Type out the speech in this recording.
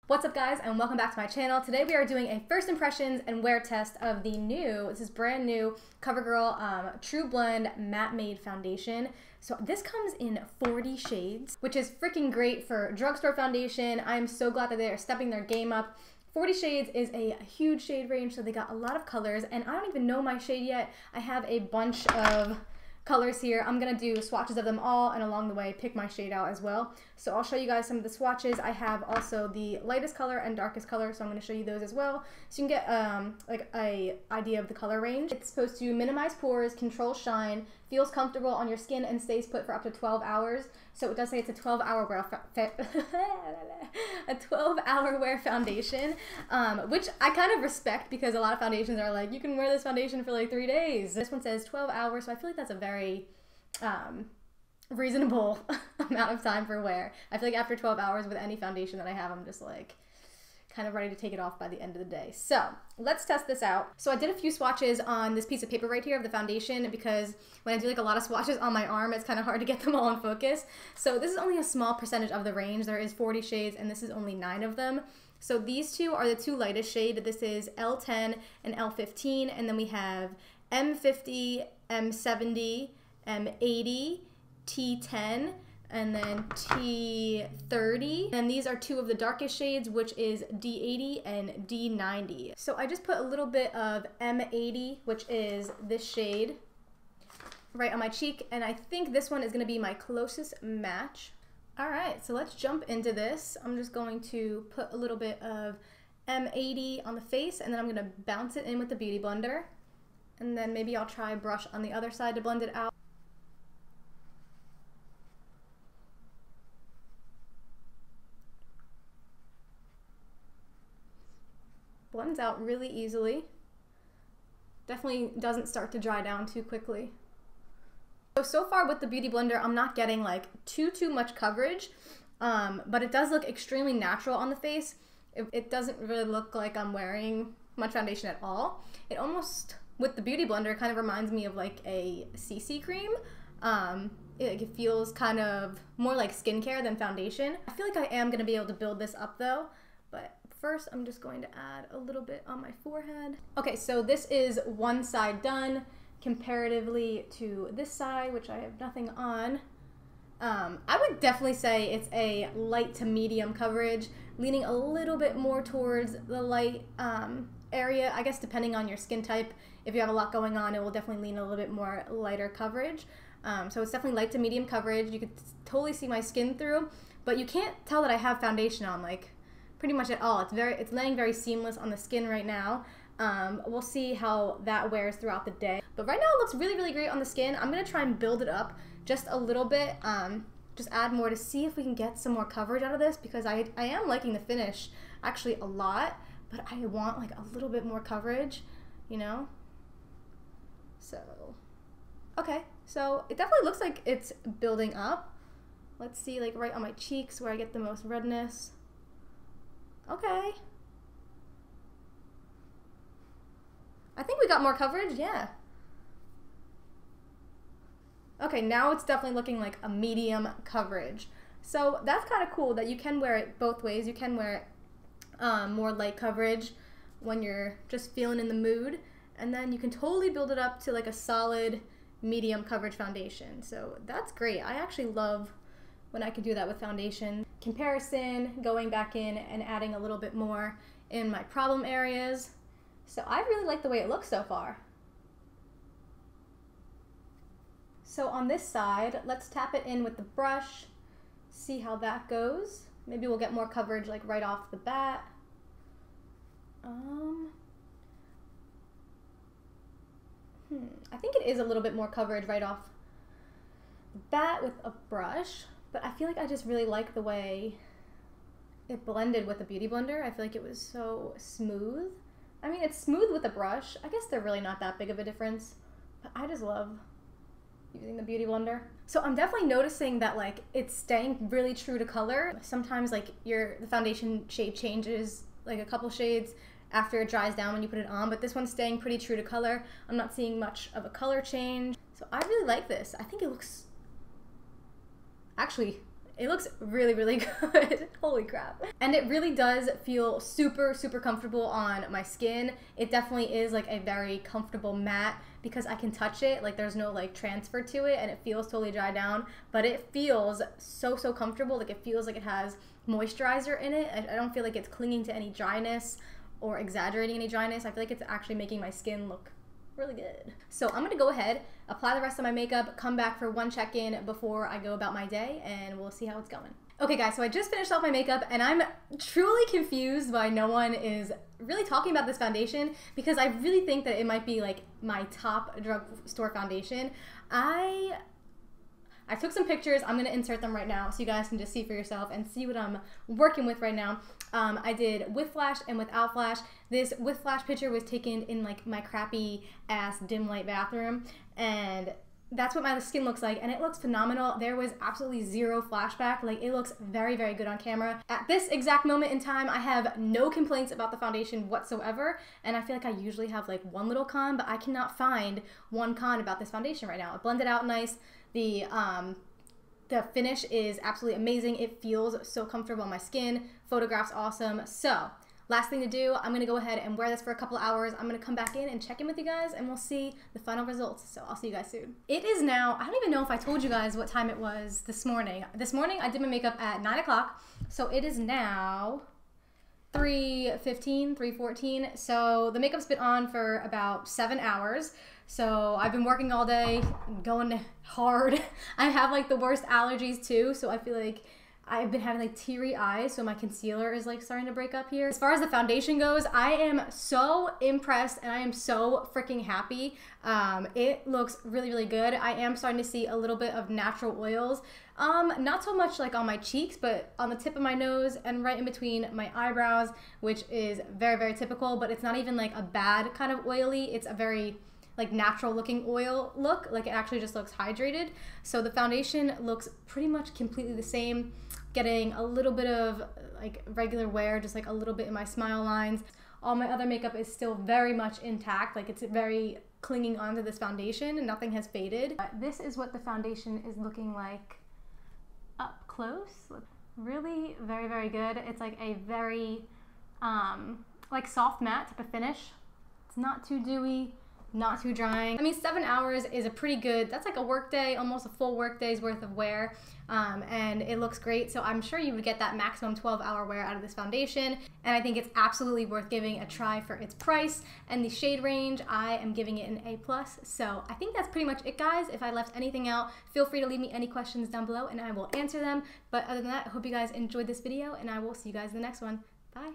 What's up guys, and welcome back to my channel. Today we are doing a first impressions and wear test of the new, this is brand new, Covergirl TruBlend Matte Made Foundation. So this comes in 40 shades, which is freaking great for drugstore foundation. I am so glad that they are stepping their game up. 40 shades is a huge shade range, so they got a lot of colors, and I don't even know my shade yet. I have a bunch of colors here. I'm gonna do swatches of them all, and along the way pick my shade out as well. So I'll show you guys some of the swatches. I have also the lightest color and darkest color, so I'm gonna show you those as well, so you can get like a idea of the color range. It's supposed to minimize pores, control shine, feels comfortable on your skin, and stays put for up to 12 hours. So it does say it's a 12-hour wear a 12-hour wear foundation, which I kind of respect, because a lot of foundations are like, you can wear this foundation for like 3 days. This one says 12 hours, so I feel like that's a very reasonable amount of time for wear. I feel like after 12 hours with any foundation that I have, I'm just like kind of ready to take it off by the end of the day. So let's test this out. So I did a few swatches on this piece of paper right here of the foundation, because when I do like a lot of swatches on my arm, it's kind of hard to get them all in focus. So this is only a small percentage of the range. There is 40 shades and this is only 9 of them. So these two are the two lightest shade. This is L10 and L15, and then we have M50, M70, M80, T10, and then T30, and these are two of the darkest shades, which is D80 and D90. So I just put a little bit of M80, which is this shade, right on my cheek, and I think this one is going to be my closest match. Alright, so let's jump into this. I'm just going to put a little bit of M80 on the face, and then I'm going to bounce it in with the Beauty Blender, and then maybe I'll try a brush on the other side to blend it out. Blends out really easily. Definitely doesn't start to dry down too quickly. So far with the Beauty Blender, I'm not getting like too much coverage, but it does look extremely natural on the face. It doesn't really look like I'm wearing much foundation at all. It almost, with the Beauty Blender, kind of reminds me of like a CC cream. It feels kind of more like skincare than foundation. I feel like I am going to be able to build this up though, but first, I'm just going to add a little bit on my forehead. Okay, so this is one side done comparatively to this side, which I have nothing on. I would definitely say it's a light to medium coverage, leaning a little bit more towards the light area, I guess, depending on your skin type. If you have a lot going on, it will definitely lean a little bit more lighter coverage. So it's definitely light to medium coverage. You could totally see my skin through, but you can't tell that I have foundation on, like, pretty much at all. It's laying very seamless on the skin right now. We'll see how that wears throughout the day. But right now it looks really great on the skin. I'm gonna try and build it up just a little bit, just add more to see if we can get some more coverage out of this, because I am liking the finish actually a lot, but I want like a little bit more coverage, you know? So, okay, so it definitely looks like it's building up. Let's see, like right on my cheeks where I get the most redness. Okay. I think we got more coverage, yeah. Okay, now it's definitely looking like a medium coverage. So that's kind of cool that you can wear it both ways. You can wear it more light coverage when you're just feeling in the mood, and then you can totally build it up to like a solid medium coverage foundation. So that's great. I actually love when I can do that with foundation. Comparison, going back in and adding a little bit more in my problem areas. So I really like the way it looks so far. So on this side, let's tap it in with the brush, see how that goes. Maybe we'll get more coverage like right off the bat. I think it is a little bit more coverage right off the bat with a brush. But I feel like I just really like the way it blended with the Beauty Blender. I feel like it was so smooth. I mean, it's smooth with a brush. I guess they're really not that big of a difference, but I just love using the Beauty Blender. So I'm definitely noticing that like it's staying really true to color. Sometimes like the foundation shade changes like a couple shades after it dries down when you put it on, but this one's staying pretty true to color. I'm not seeing much of a color change. So I really like this. I think it looks, actually, It looks really, really good. Holy crap. And it really does feel super, super comfortable on my skin. It definitely is like a very comfortable matte because I can touch it. Like there's no like transfer to it and it feels totally dry down, but it feels so, so comfortable. Like it feels like it has moisturizer in it. I don't feel like it's clinging to any dryness or exaggerating any dryness. I feel like it's actually making my skin look really good. So I'm gonna go ahead, apply the rest of my makeup, come back for one check-in before I go about my day, and we'll see how it's going. Okay guys, so I just finished off my makeup and I'm truly confused why no one is really talking about this foundation because I really think that it might be like my top drugstore foundation. I took some pictures. I'm going to insert them right now so you guys can just see for yourself and see what I'm working with right now. I did with flash and without flash. This with flash picture was taken in like my crappy ass dim light bathroom, and that's what my skin looks like, and it looks phenomenal. There was absolutely zero flashback. Like it looks very, very good on camera. At this exact moment in time, I have no complaints about the foundation whatsoever, and I feel like I usually have like one little con, but I cannot find one con about this foundation right now. It blended out nice. The finish is absolutely amazing. It feels so comfortable on my skin. Photograph's awesome. So last thing to do, I'm gonna go ahead and wear this for a couple hours. I'm gonna come back in and check in with you guys and we'll see the final results. So I'll see you guys soon. It is now, I don't even know if I told you guys what time it was this morning. This morning I did my makeup at 9 o'clock. So it is now 3:15, 3:14. So the makeup's been on for about 7 hours. So I've been working all day, going hard. I have like the worst allergies too, so I feel like I've been having like teary eyes, so my concealer is like starting to break up here. As far as the foundation goes, I am so impressed and I am so freaking happy. It looks really, really good. I am starting to see a little bit of natural oils. Not so much like on my cheeks, but on the tip of my nose and right in between my eyebrows, which is very, very typical, but it's not even like a bad kind of oily. It's a very like natural looking oil look. Like it actually just looks hydrated. So the foundation looks pretty much completely the same. Getting a little bit of like regular wear, just like a little bit in my smile lines. All my other makeup is still very much intact. Like it's very clinging onto this foundation and nothing has faded. This is what the foundation is looking like up close. Really very, very good. It's like a very like soft matte type of finish. It's not too dewy, not too drying. I mean, 7 hours is a pretty good, that's like a work day, almost a full work day's worth of wear. And it looks great. So I'm sure you would get that maximum 12-hour wear out of this foundation. And I think it's absolutely worth giving a try for its price. And the shade range, I am giving it an A+. So I think that's pretty much it, guys. If I left anything out, feel free to leave me any questions down below and I will answer them. But other than that, I hope you guys enjoyed this video and I will see you guys in the next one. Bye.